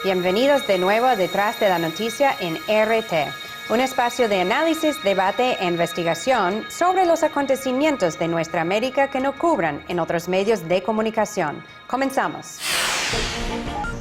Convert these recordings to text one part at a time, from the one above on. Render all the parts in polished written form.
Bienvenidos de nuevo a Detrás de la Noticia en RT, un espacio de análisis, debate e investigación sobre los acontecimientos de nuestra América que no cubran en otros medios de comunicación. Comenzamos.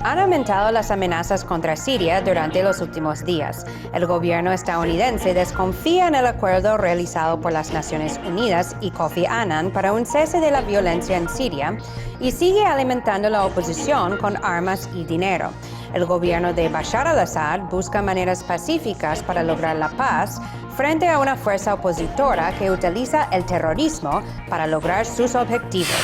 Han aumentado las amenazas contra Siria durante los últimos días. El gobierno estadounidense desconfía en el acuerdo realizado por las Naciones Unidas y Kofi Annan para un cese de la violencia en Siria y sigue alimentando la oposición con armas y dinero. El gobierno de Bashar al-Assad busca maneras pacíficas para lograr la paz frente a una fuerza opositora que utiliza el terrorismo para lograr sus objetivos.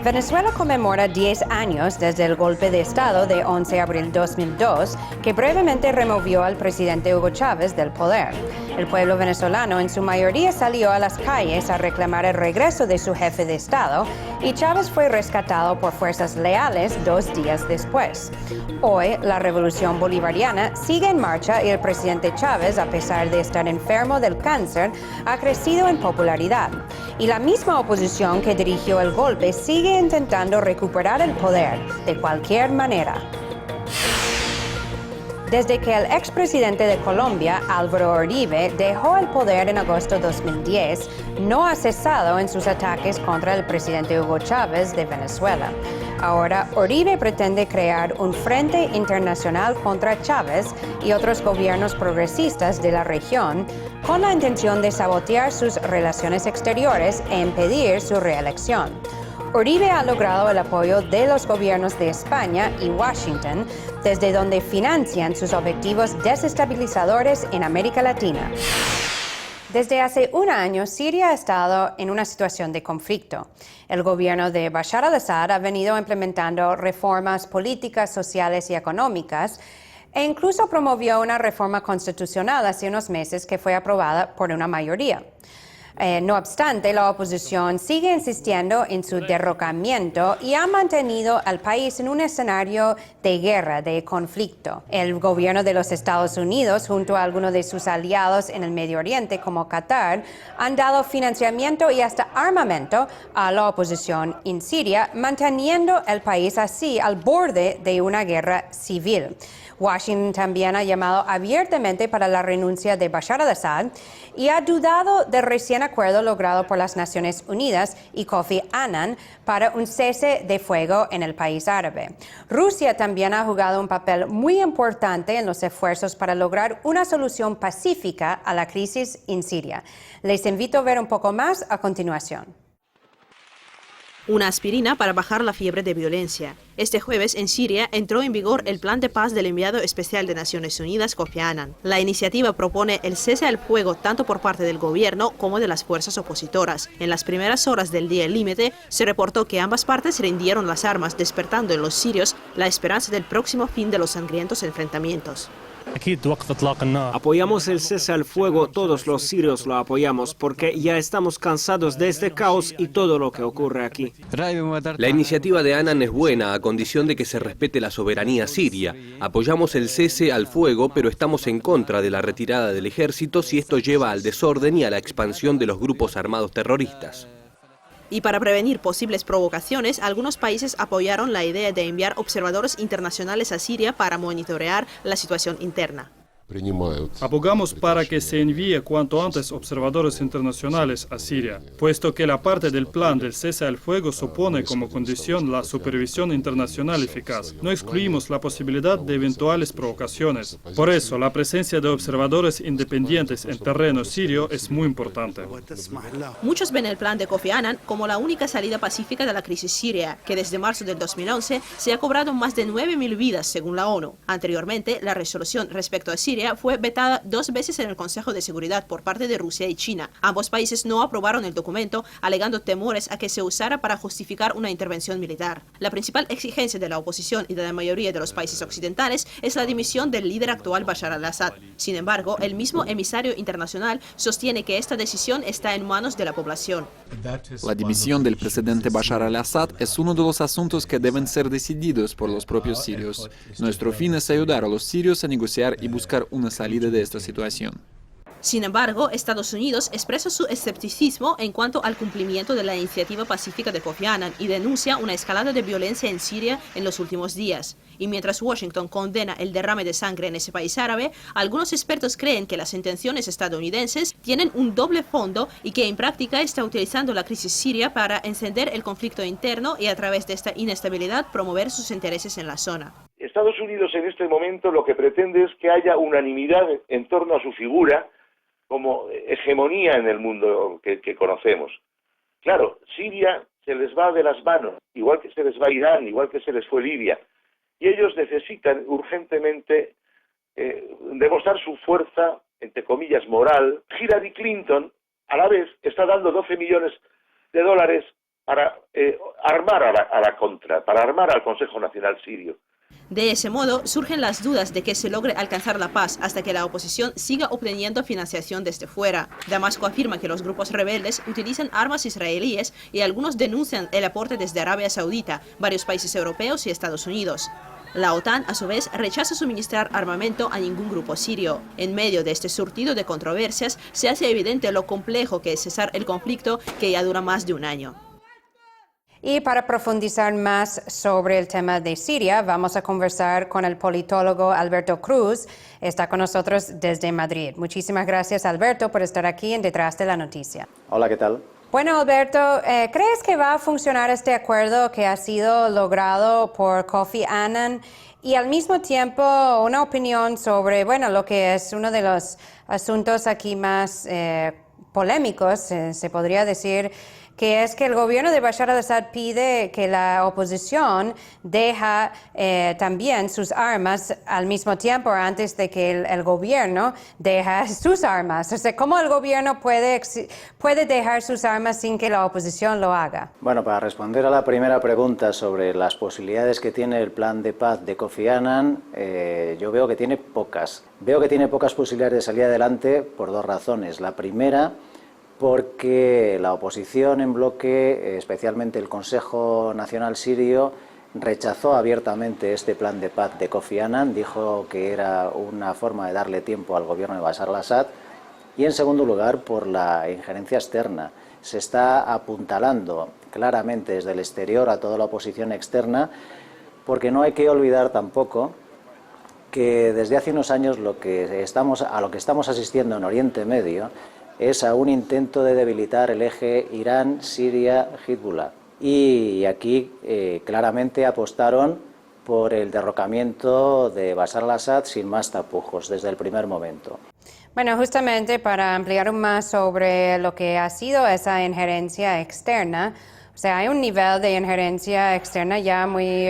Venezuela conmemora 10 años desde el golpe de Estado de 11 de abril de 2002, que brevemente removió al presidente Hugo Chávez del poder. El pueblo venezolano en su mayoría salió a las calles a reclamar el regreso de su jefe de Estado y Chávez fue rescatado por fuerzas leales 2 días después. Hoy, la revolución bolivariana sigue en marcha y el presidente Chávez, a pesar de estar enfermo del cáncer, ha crecido en popularidad. Y la misma oposición que dirigió el golpe sigue intentando recuperar el poder de cualquier manera. Desde que el expresidente de Colombia, Álvaro Uribe, dejó el poder en agosto de 2010, no ha cesado en sus ataques contra el presidente Hugo Chávez de Venezuela. Ahora, Uribe pretende crear un frente internacional contra Chávez y otros gobiernos progresistas de la región, con la intención de sabotear sus relaciones exteriores e impedir su reelección. Uribe ha logrado el apoyo de los gobiernos de España y Washington, desde donde financian sus objetivos desestabilizadores en América Latina. Desde hace un año, Siria ha estado en una situación de conflicto. El gobierno de Bashar al-Assad ha venido implementando reformas políticas, sociales y económicas, e incluso promovió una reforma constitucional hace unos meses que fue aprobada por una mayoría. No obstante, la oposición sigue insistiendo en su derrocamiento y ha mantenido al país en un escenario de guerra, de conflicto. El gobierno de los Estados Unidos, junto a algunos de sus aliados en el Medio Oriente, como Qatar, han dado financiamiento y hasta armamento a la oposición en Siria, manteniendo el país así al borde de una guerra civil. Washington también ha llamado abiertamente para la renuncia de Bashar al-Assad y ha dudado del recién acuerdo logrado por las Naciones Unidas y Kofi Annan para un cese de fuego en el país árabe. Rusia también ha jugado un papel muy importante en los esfuerzos para lograr una solución pacífica a la crisis en Siria. Les invito a ver un poco más a continuación. Una aspirina para bajar la fiebre de violencia. Este jueves en Siria entró en vigor el plan de paz del enviado especial de Naciones Unidas, Kofi Annan. La iniciativa propone el cese al fuego tanto por parte del gobierno como de las fuerzas opositoras. En las primeras horas del día límite se reportó que ambas partes rindieron las armas, despertando en los sirios la esperanza del próximo fin de los sangrientos enfrentamientos. Apoyamos el cese al fuego, todos los sirios lo apoyamos, porque ya estamos cansados de este caos y todo lo que ocurre aquí. La iniciativa de Annan es buena, a condición de que se respete la soberanía siria. Apoyamos el cese al fuego, pero estamos en contra de la retirada del ejército si esto lleva al desorden y a la expansión de los grupos armados terroristas. Y para prevenir posibles provocaciones, algunos países apoyaron la idea de enviar observadores internacionales a Siria para monitorear la situación interna. Abogamos para que se envíe cuanto antes observadores internacionales a Siria, puesto que la parte del plan del cese al fuego supone como condición la supervisión internacional eficaz. No excluimos la posibilidad de eventuales provocaciones. Por eso, la presencia de observadores independientes en terreno sirio es muy importante. Muchos ven el plan de Kofi Annan como la única salida pacífica de la crisis siria, que desde marzo del 2011 se ha cobrado más de 9.000 vidas según la ONU. Anteriormente, la resolución respecto a Siria fue vetada 2 veces en el Consejo de Seguridad por parte de Rusia y China. Ambos países no aprobaron el documento, alegando temores a que se usara para justificar una intervención militar. La principal exigencia de la oposición y de la mayoría de los países occidentales es la dimisión del líder actual Bashar al-Assad. Sin embargo, el mismo emisario internacional sostiene que esta decisión está en manos de la población. La dimisión del presidente Bashar al-Assad es uno de los asuntos que deben ser decididos por los propios sirios. Nuestro fin es ayudar a los sirios a negociar y buscar una salida de esta situación. Sin embargo, Estados Unidos expresa su escepticismo en cuanto al cumplimiento de la iniciativa pacífica de Kofi Annan y denuncia una escalada de violencia en Siria en los últimos días. Y mientras Washington condena el derrame de sangre en ese país árabe, algunos expertos creen que las intenciones estadounidenses tienen un doble fondo y que en práctica está utilizando la crisis siria para encender el conflicto interno y a través de esta inestabilidad promover sus intereses en la zona. Estados Unidos en este momento lo que pretende es que haya unanimidad en torno a su figura como hegemonía en el mundo que conocemos. Claro, Siria se les va de las manos, igual que se les va Irán, igual que se les fue Libia, y ellos necesitan urgentemente demostrar su fuerza, entre comillas, moral. Hillary Clinton, a la vez, está dando 12 millones de dólares para armar a la contra, para armar al Consejo Nacional Sirio. De ese modo, surgen las dudas de que se logre alcanzar la paz hasta que la oposición siga obteniendo financiación desde fuera. Damasco afirma que los grupos rebeldes utilizan armas israelíes y algunos denuncian el aporte desde Arabia Saudita, varios países europeos y Estados Unidos. La OTAN, a su vez, rechaza suministrar armamento a ningún grupo sirio. En medio de este surtido de controversias, se hace evidente lo complejo que es cesar el conflicto que ya dura más de un año. Y para profundizar más sobre el tema de Siria, vamos a conversar con el politólogo Alberto Cruz. Está con nosotros desde Madrid. Muchísimas gracias, Alberto, por estar aquí en Detrás de la Noticia. Hola, ¿qué tal? Bueno, Alberto, ¿crees que va a funcionar este acuerdo que ha sido logrado por Kofi Annan? Y al mismo tiempo, una opinión sobre, lo que es uno de los asuntos aquí más polémicos, se podría decir, que es que el gobierno de Bashar al-Assad pide que la oposición deja también sus armas al mismo tiempo antes de que el gobierno deja sus armas. O sea, ¿cómo el gobierno puede dejar sus armas sin que la oposición lo haga? Bueno, para responder a la primera pregunta sobre las posibilidades que tiene el plan de paz de Kofi Annan, yo veo que tiene pocas. Veo que tiene pocas posibilidades de salir adelante por dos razones. La primera, porque la oposición en bloque, especialmente el Consejo Nacional Sirio, rechazó abiertamente este plan de paz de Kofi Annan, dijo que era una forma de darle tiempo al gobierno de Bashar al-Assad, y en segundo lugar por la injerencia externa. Se está apuntalando claramente desde el exterior a toda la oposición externa, porque no hay que olvidar tampoco que desde hace unos años a lo que estamos asistiendo en Oriente Medio es a un intento de debilitar el eje Irán-Siria-Hezbollah. Y aquí claramente apostaron por el derrocamiento de Bashar al-Assad sin más tapujos desde el primer momento. Bueno, justamente para ampliar aún más sobre lo que ha sido esa injerencia externa, o sea, hay un nivel de injerencia externa ya muy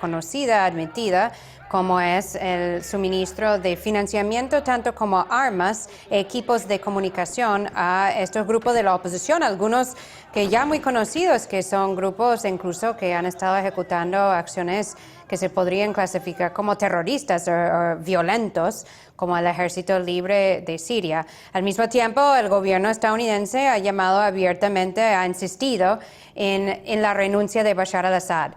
conocida, admitida, como es el suministro de financiamiento, tanto como armas, equipos de comunicación a estos grupos de la oposición, algunos que ya muy conocidos, que son grupos incluso que han estado ejecutando acciones que se podrían clasificar como terroristas o violentos, como el Ejército Libre de Siria. Al mismo tiempo, el gobierno estadounidense ha llamado abiertamente, ha insistido en la renuncia de Bashar al-Assad.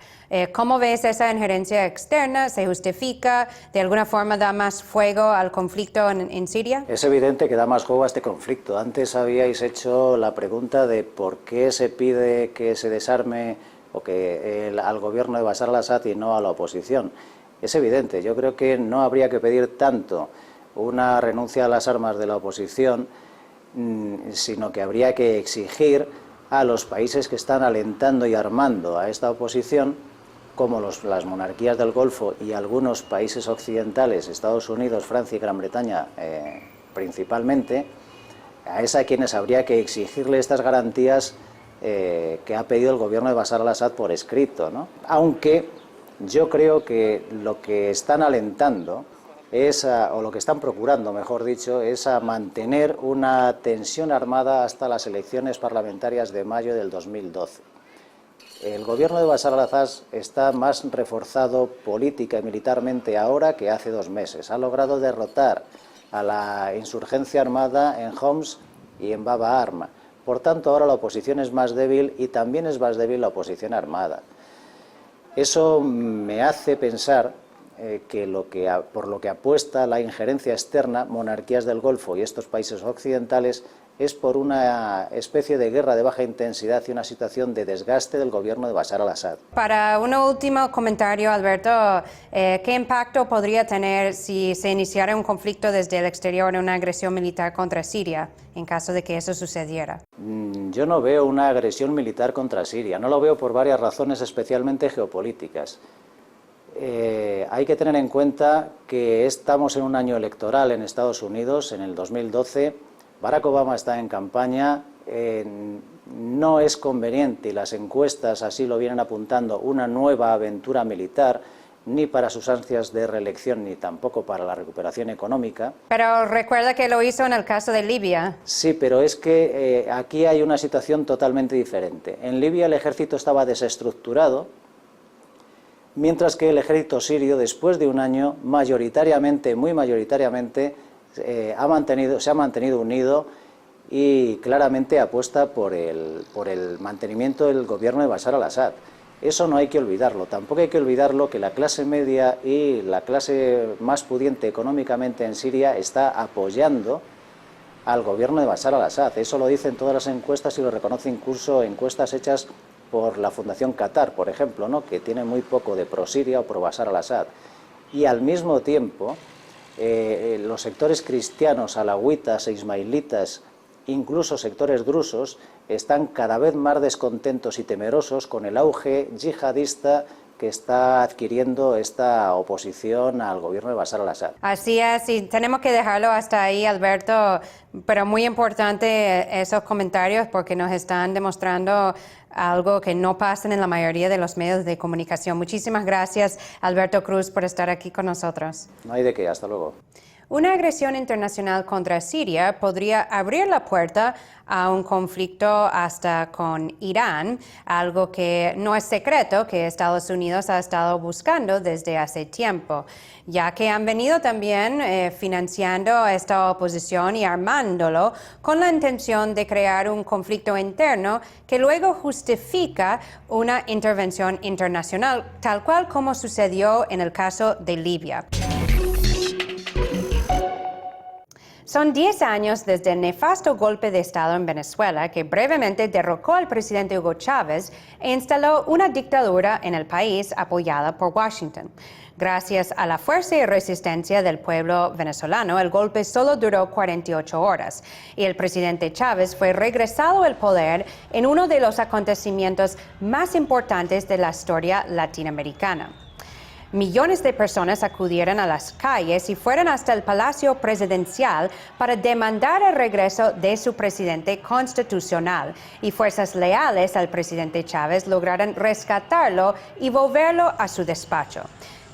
¿Cómo ves esa injerencia externa? ¿Se justifica? ¿De alguna forma da más fuego al conflicto en Siria? Es evidente que da más juego a este conflicto. Antes habíais hecho la pregunta de por qué se pide que se desarme o que al gobierno de Bashar al-Assad y no a la oposición. Es evidente, yo creo que no habría que pedir tanto una renuncia a las armas de la oposición, sino que habría que exigir a los países que están alentando y armando a esta oposición, como las monarquías del Golfo y algunos países occidentales, Estados Unidos, Francia y Gran Bretaña principalmente, a quienes habría que exigirle estas garantías que ha pedido el gobierno de Bashar al-Assad por escrito, ¿no? Aunque yo creo que lo que están alentando o lo que están procurando, mejor dicho, es a mantener una tensión armada hasta las elecciones parlamentarias de mayo del 2012. El gobierno de Bashar al-Assad está más reforzado política y militarmente ahora que hace 2 meses. Ha logrado derrotar a la insurgencia armada en Homs y en Baba Arma. Por tanto, ahora la oposición es más débil y también es más débil la oposición armada. Eso me hace pensar por lo que apuesta la injerencia externa, monarquías del Golfo y estos países occidentales, es por una especie de guerra de baja intensidad y una situación de desgaste del gobierno de Bashar al-Assad. Para un último comentario, Alberto, ¿qué impacto podría tener si se iniciara un conflicto desde el exterior, una agresión militar contra Siria, en caso de que eso sucediera? Yo no veo una agresión militar contra Siria, no lo veo por varias razones, especialmente geopolíticas. Hay que tener en cuenta que estamos en un año electoral en Estados Unidos, en el 2012, Barack Obama está en campaña, no es conveniente, y las encuestas así lo vienen apuntando, una nueva aventura militar, ni para sus ansias de reelección, ni tampoco para la recuperación económica. Pero recuerda que lo hizo en el caso de Libia. Sí, pero es que aquí hay una situación totalmente diferente. En Libia el ejército estaba desestructurado, mientras que el ejército sirio, después de un año, mayoritariamente, muy mayoritariamente, se ha mantenido unido y claramente apuesta por el mantenimiento del gobierno de Bashar al-Assad. Eso no hay que olvidarlo. Tampoco hay que olvidarlo que la clase media y la clase más pudiente económicamente en Siria está apoyando al gobierno de Bashar al-Assad. Eso lo dicen todas las encuestas y lo reconoce incluso encuestas hechas por la Fundación Qatar, por ejemplo, ¿no?, que tiene muy poco de pro-Siria o pro-Bashar al-Assad. Y al mismo tiempo, los sectores cristianos, alauitas e ismailitas, incluso sectores drusos, están cada vez más descontentos y temerosos con el auge yihadista que está adquiriendo esta oposición al gobierno de Bashar al-Assad. Así es, y tenemos que dejarlo hasta ahí, Alberto, pero muy importante esos comentarios porque nos están demostrando algo que no pasa en la mayoría de los medios de comunicación. Muchísimas gracias, Alberto Cruz, por estar aquí con nosotros. No hay de qué, hasta luego. Una agresión internacional contra Siria podría abrir la puerta a un conflicto hasta con Irán, algo que no es secreto que Estados Unidos ha estado buscando desde hace tiempo, ya que han venido también financiando esta oposición y armándolo con la intención de crear un conflicto interno que luego justifica una intervención internacional, tal cual como sucedió en el caso de Libia. Son 10 años desde el nefasto golpe de Estado en Venezuela que brevemente derrocó al presidente Hugo Chávez e instaló una dictadura en el país apoyada por Washington. Gracias a la fuerza y resistencia del pueblo venezolano, el golpe solo duró 48 horas y el presidente Chávez fue regresado al poder en uno de los acontecimientos más importantes de la historia latinoamericana. Millones de personas acudieron a las calles y fueron hasta el Palacio Presidencial para demandar el regreso de su presidente constitucional, y fuerzas leales al presidente Chávez lograron rescatarlo y volverlo a su despacho.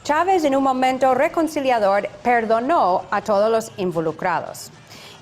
Chávez, en un momento reconciliador, perdonó a todos los involucrados.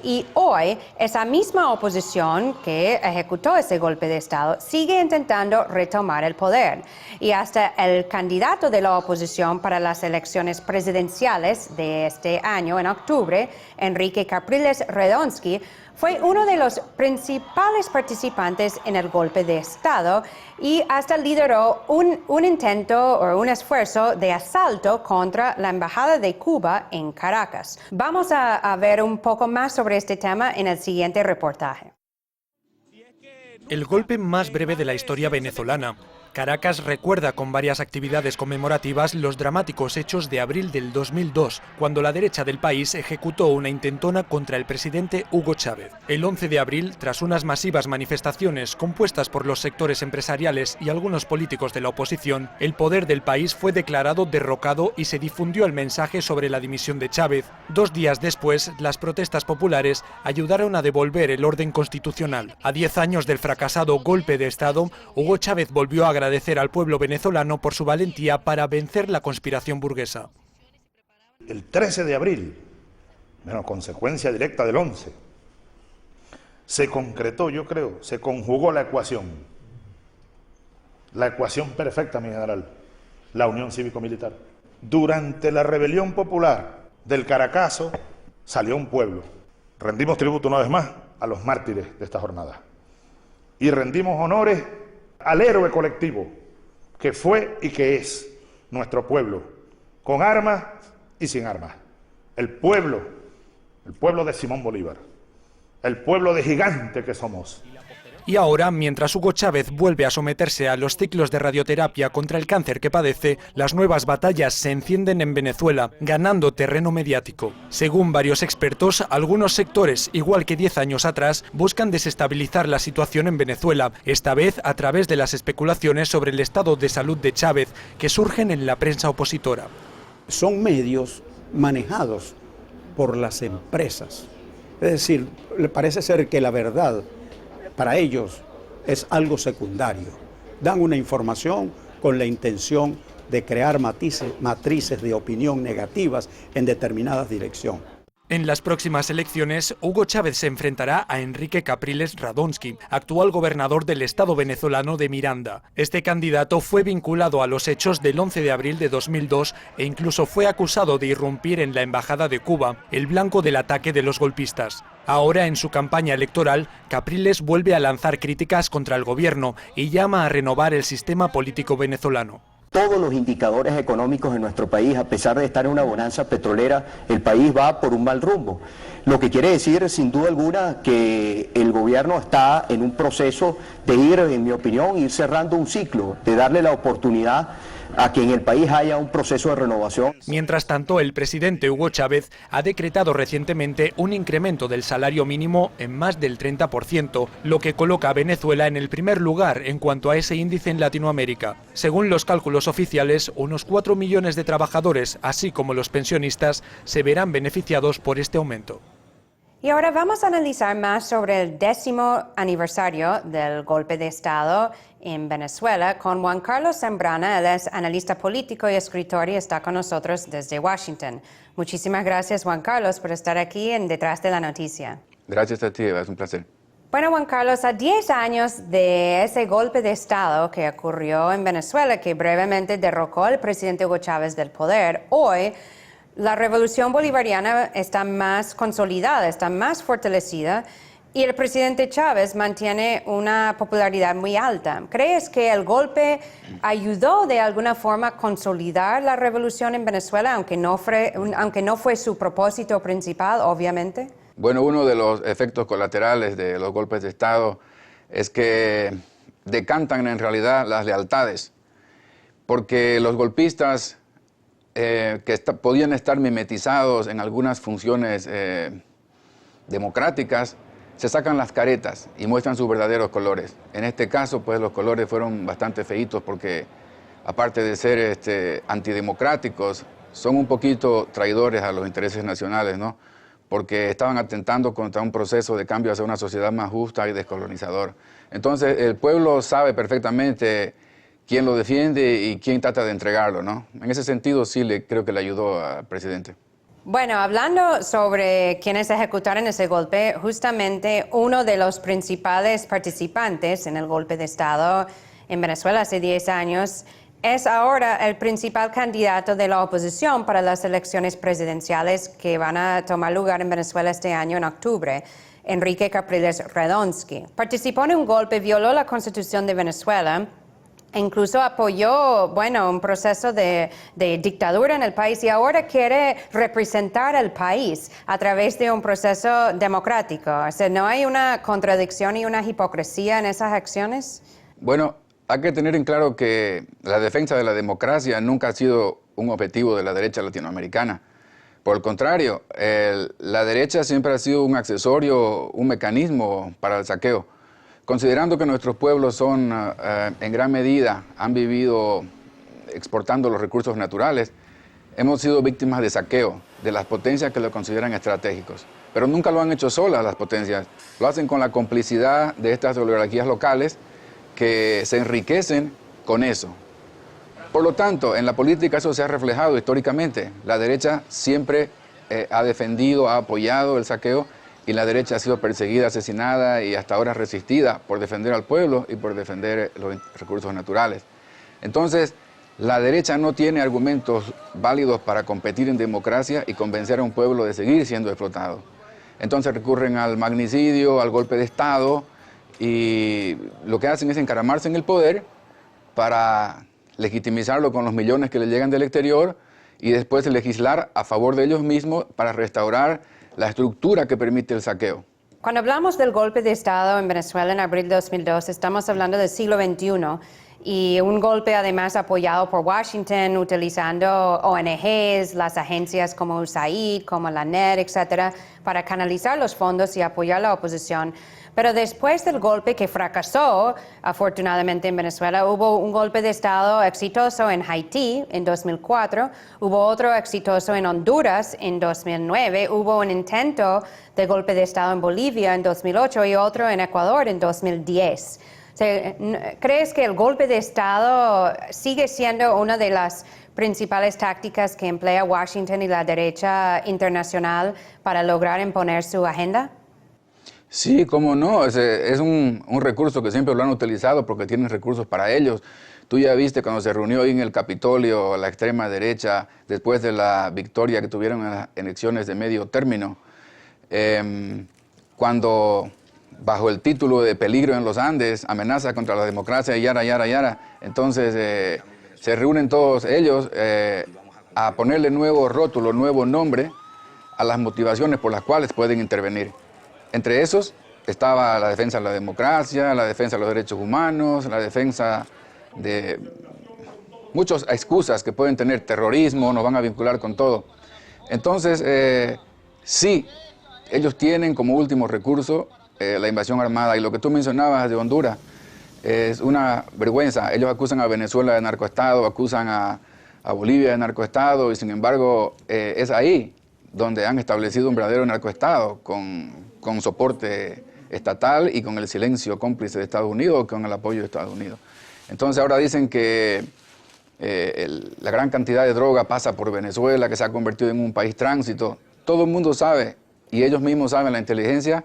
Y hoy, esa misma oposición que ejecutó ese golpe de Estado sigue intentando retomar el poder. Y hasta el candidato de la oposición para las elecciones presidenciales de este año, en octubre, Enrique Capriles Radonsky, fue uno de los principales participantes en el golpe de Estado y hasta lideró un intento o un esfuerzo de asalto contra la Embajada de Cuba en Caracas. Vamos a ver un poco más sobre este tema en el siguiente reportaje. El golpe más breve de la historia venezolana. Caracas recuerda con varias actividades conmemorativas los dramáticos hechos de abril del 2002, cuando la derecha del país ejecutó una intentona contra el presidente Hugo Chávez. El 11 de abril, tras unas masivas manifestaciones compuestas por los sectores empresariales y algunos políticos de la oposición, el poder del país fue declarado derrocado y se difundió el mensaje sobre la dimisión de Chávez. 2 días después, las protestas populares ayudaron a devolver el orden constitucional. A 10 años del fracasado golpe de Estado, Hugo Chávez volvió a agradecer al pueblo venezolano por su valentía para vencer la conspiración burguesa. El 13 de abril, bueno, consecuencia directa del 11, se concretó, yo creo, se conjugó la ecuación perfecta, mi general, la unión cívico-militar. Durante la rebelión popular del Caracazo salió un pueblo. Rendimos tributo una vez más a los mártires de esta jornada y rendimos honores al héroe colectivo que fue y que es nuestro pueblo, con armas y sin armas. El pueblo de Simón Bolívar, el pueblo de gigante que somos. Y ahora, mientras Hugo Chávez vuelve a someterse a los ciclos de radioterapia contra el cáncer que padece, las nuevas batallas se encienden en Venezuela, ganando terreno mediático. Según varios expertos, algunos sectores, igual que 10 años atrás, buscan desestabilizar la situación en Venezuela, esta vez a través de las especulaciones sobre el estado de salud de Chávez, que surgen en la prensa opositora. Son medios manejados por las empresas. Es decir, le parece ser que la verdad para ellos es algo secundario. Dan una información con la intención de crear matrices de opinión negativas en determinadas direcciones. En las próximas elecciones, Hugo Chávez se enfrentará a Enrique Capriles Radonsky, actual gobernador del estado venezolano de Miranda. Este candidato fue vinculado a los hechos del 11 de abril de 2002 e incluso fue acusado de irrumpir en la embajada de Cuba, el blanco del ataque de los golpistas. Ahora, en su campaña electoral, Capriles vuelve a lanzar críticas contra el gobierno y llama a renovar el sistema político venezolano. Todos los indicadores económicos en nuestro país, a pesar de estar en una bonanza petrolera, el país va por un mal rumbo. Lo que quiere decir, sin duda alguna, que el gobierno está en un proceso de ir, en mi opinión, ir cerrando un ciclo, de darle la oportunidad a que en el país haya un proceso de renovación. Mientras tanto, el presidente Hugo Chávez ha decretado recientemente un incremento del salario mínimo en más del 30%, lo que coloca a Venezuela en el primer lugar en cuanto a ese índice en Latinoamérica. Según los cálculos oficiales, unos 4 millones de trabajadores, así como los pensionistas, se verán beneficiados por este aumento. Y ahora vamos a analizar más sobre el 10º aniversario del golpe de Estado en Venezuela con Juan Carlos Zambrana. Él es analista político y escritor y está con nosotros desde Washington. Muchísimas gracias, Juan Carlos, por estar aquí en Detrás de la Noticia. Gracias a ti, Eva, es un placer. Bueno, Juan Carlos, a 10 años de ese golpe de Estado que ocurrió en Venezuela, que brevemente derrocó al presidente Hugo Chávez del poder, hoy la revolución bolivariana está más consolidada, está más fortalecida y el presidente Chávez mantiene una popularidad muy alta. ¿Crees que el golpe ayudó de alguna forma a consolidar la revolución en Venezuela, aunque no fue su propósito principal, obviamente? Bueno, uno de los efectos colaterales de los golpes de Estado es que decantan en realidad las lealtades, porque los golpistas podían estar mimetizados en algunas funciones democráticas, se sacan las caretas y muestran sus verdaderos colores. En este caso, pues los colores fueron bastante feitos porque, aparte de ser antidemocráticos, son un poquito traidores a los intereses nacionales, ¿no? Porque estaban atentando contra un proceso de cambio hacia una sociedad más justa y descolonizador. Entonces, el pueblo sabe perfectamente quién lo defiende y quién trata de entregarlo, ¿no? En ese sentido, sí creo que le ayudó al presidente. Bueno, hablando sobre quienes ejecutaron ese golpe, justamente uno de los principales participantes en el golpe de Estado en Venezuela hace 10 años es ahora el principal candidato de la oposición para las elecciones presidenciales que van a tomar lugar en Venezuela este año en octubre, Enrique Capriles Radonsky. Participó en un golpe, violó la Constitución de Venezuela, e incluso apoyó, un proceso de dictadura en el país y ahora quiere representar al país a través de un proceso democrático. O sea, ¿no hay una contradicción y una hipocresía en esas acciones? Bueno, hay que tener en claro que la defensa de la democracia nunca ha sido un objetivo de la derecha latinoamericana. Por el contrario, la derecha siempre ha sido un accesorio, un mecanismo para el saqueo. Considerando que nuestros pueblos en gran medida, han vivido exportando los recursos naturales, hemos sido víctimas de saqueo de las potencias que lo consideran estratégicos. Pero nunca lo han hecho solas las potencias, lo hacen con la complicidad de estas oligarquías locales que se enriquecen con eso. Por lo tanto, en la política eso se ha reflejado históricamente. La derecha siempre ha defendido, ha apoyado el saqueo, y la derecha ha sido perseguida, asesinada y hasta ahora resistida por defender al pueblo y por defender los recursos naturales. Entonces, la derecha no tiene argumentos válidos para competir en democracia y convencer a un pueblo de seguir siendo explotado. Entonces recurren al magnicidio, al golpe de Estado, y lo que hacen es encaramarse en el poder para legitimizarlo con los millones que le llegan del exterior y después legislar a favor de ellos mismos para restaurar la estructura que permite el saqueo. Cuando hablamos del golpe de Estado en Venezuela en abril de 2002, estamos hablando del siglo XXI y un golpe además apoyado por Washington, utilizando ONGs, las agencias como USAID, como la NED, etcétera, para canalizar los fondos y apoyar la oposición. Pero después del golpe que fracasó, afortunadamente en Venezuela, hubo un golpe de Estado exitoso en Haití en 2004, hubo otro exitoso en Honduras en 2009, hubo un intento de golpe de Estado en Bolivia en 2008 y otro en Ecuador en 2010. ¿Crees que el golpe de Estado sigue siendo una de las principales tácticas que emplea Washington y la derecha internacional para lograr imponer su agenda? Sí, cómo no, es un recurso que siempre lo han utilizado porque tienen recursos para ellos. Tú ya viste cuando se reunió ahí en el Capitolio la extrema derecha después de la victoria que tuvieron en las elecciones de medio término, cuando bajo el título de peligro en los Andes, amenaza contra la democracia y yara. Entonces se reúnen todos ellos a ponerle nuevo rótulo, nuevo nombre a las motivaciones por las cuales pueden intervenir. Entre esos estaba la defensa de la democracia, la defensa de los derechos humanos, la defensa de muchas excusas que pueden tener, terrorismo, nos van a vincular con todo. Entonces, sí, ellos tienen como último recurso la invasión armada, y lo que tú mencionabas de Honduras es una vergüenza. Ellos acusan a Venezuela de narcoestado, acusan a Bolivia de narcoestado, y sin embargo es ahí donde han establecido un verdadero narcoestado con soporte estatal y con el silencio cómplice de Estados Unidos, con el apoyo de Estados Unidos. Entonces ahora dicen que la gran cantidad de droga pasa por Venezuela, que se ha convertido en un país tránsito. Todo el mundo sabe, y ellos mismos saben, la inteligencia,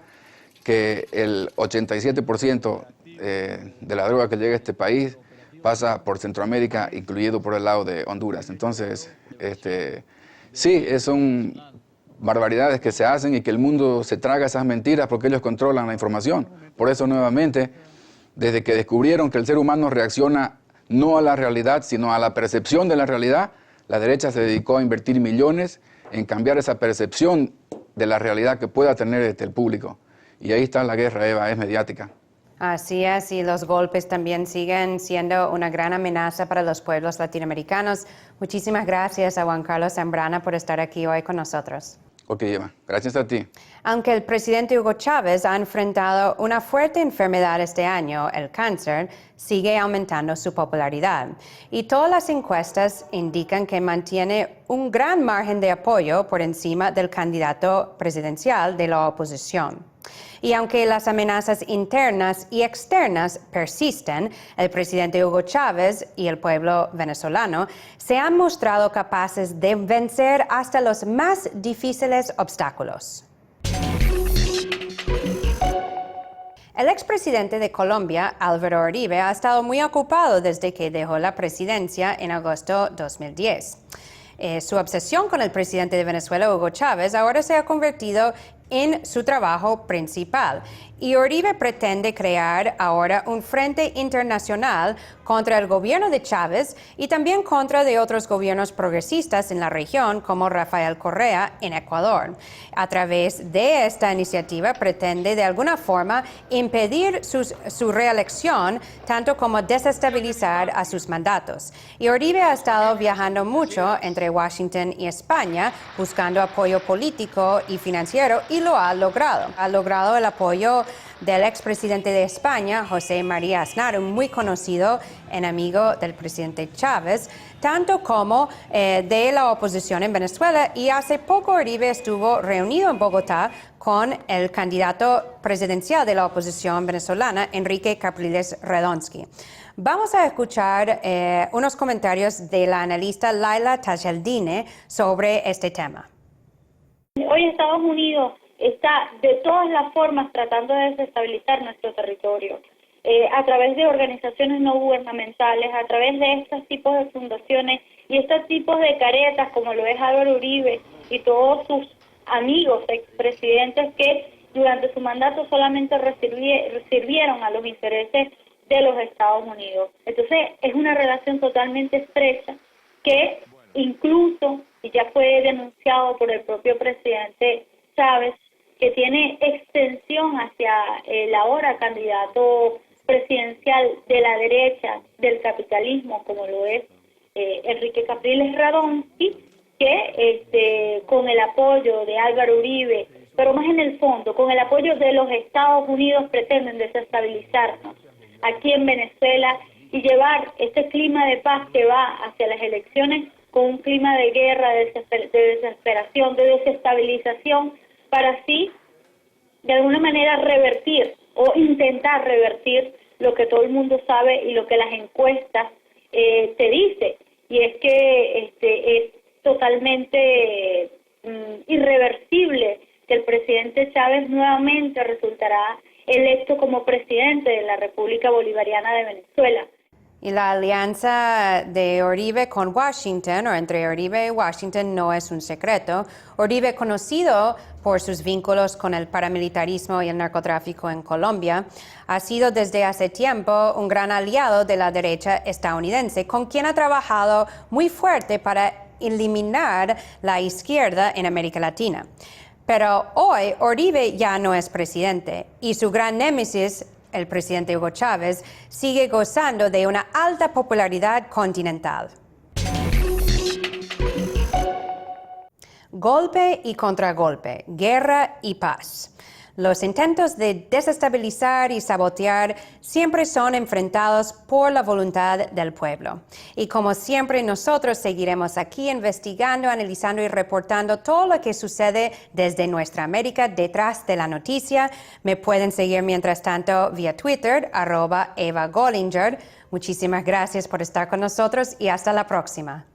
que el 87% de la droga que llega a este país pasa por Centroamérica, incluido por el lado de Honduras. Entonces, sí, son barbaridades que se hacen y que el mundo se traga esas mentiras porque ellos controlan la información. Por eso, nuevamente, desde que descubrieron que el ser humano reacciona no a la realidad, sino a la percepción de la realidad, la derecha se dedicó a invertir millones en cambiar esa percepción de la realidad que pueda tener el público. Y ahí está la guerra, Eva, es mediática. Así es, y los golpes también siguen siendo una gran amenaza para los pueblos latinoamericanos. Muchísimas gracias a Juan Carlos Zambrana por estar aquí hoy con nosotros. Ok, Eva, gracias a ti. Aunque el presidente Hugo Chávez ha enfrentado una fuerte enfermedad este año, el cáncer, sigue aumentando su popularidad. Y todas las encuestas indican que mantiene un gran margen de apoyo por encima del candidato presidencial de la oposición. Y aunque las amenazas internas y externas persisten, el presidente Hugo Chávez y el pueblo venezolano se han mostrado capaces de vencer hasta los más difíciles obstáculos. El expresidente de Colombia, Álvaro Uribe, ha estado muy ocupado desde que dejó la presidencia en agosto de 2010. Su obsesión con el presidente de Venezuela, Hugo Chávez, ahora se ha convertido en su trabajo principal. Y Uribe pretende crear ahora un frente internacional contra el gobierno de Chávez y también contra de otros gobiernos progresistas en la región, como Rafael Correa en Ecuador. A través de esta iniciativa pretende de alguna forma impedir su reelección, tanto como desestabilizar a sus mandatos. Y Uribe ha estado viajando mucho entre Washington y España, buscando apoyo político y financiero, y lo ha logrado. Ha logrado el apoyo del expresidente de España, José María Aznar, un muy conocido enemigo del presidente Chávez, tanto como de la oposición en Venezuela. Y hace poco Uribe estuvo reunido en Bogotá con el candidato presidencial de la oposición venezolana, Enrique Capriles Radonsky. Vamos a escuchar unos comentarios de la analista Laila Tachaldine sobre este tema. Hoy Estados Unidos está de todas las formas tratando de desestabilizar nuestro territorio, a través de organizaciones no gubernamentales, a través de estos tipos de fundaciones y estos tipos de caretas como lo es Álvaro Uribe y todos sus amigos expresidentes que durante su mandato solamente sirvieron a los intereses de los Estados Unidos. Entonces es una relación totalmente estrecha que incluso, y ya fue denunciado por el propio presidente Chávez, que tiene extensión hacia el ahora candidato presidencial de la derecha del capitalismo, como lo es Enrique Capriles Radonsky, que con el apoyo de Álvaro Uribe, pero más en el fondo, con el apoyo de los Estados Unidos, pretenden desestabilizarnos aquí en Venezuela y llevar este clima de paz que va hacia las elecciones con un clima de guerra, de desesperación, de desestabilización, para así, de alguna manera, revertir o intentar revertir lo que todo el mundo sabe y lo que las encuestas te dice, y es que es totalmente irreversible que el presidente Chávez nuevamente resultará electo como presidente de la República Bolivariana de Venezuela. Y la alianza de Uribe con Washington, o entre Uribe y Washington, no es un secreto. Uribe, conocido por sus vínculos con el paramilitarismo y el narcotráfico en Colombia, ha sido desde hace tiempo un gran aliado de la derecha estadounidense, con quien ha trabajado muy fuerte para eliminar la izquierda en América Latina. Pero hoy Uribe ya no es presidente y su gran némesis, el presidente Hugo Chávez, sigue gozando de una alta popularidad continental. Golpe y contragolpe, guerra y paz. Los intentos de desestabilizar y sabotear siempre son enfrentados por la voluntad del pueblo. Y como siempre, nosotros seguiremos aquí investigando, analizando y reportando todo lo que sucede desde nuestra América detrás de la noticia. Me pueden seguir mientras tanto vía Twitter, @Eva Gollinger. Muchísimas gracias por estar con nosotros y hasta la próxima.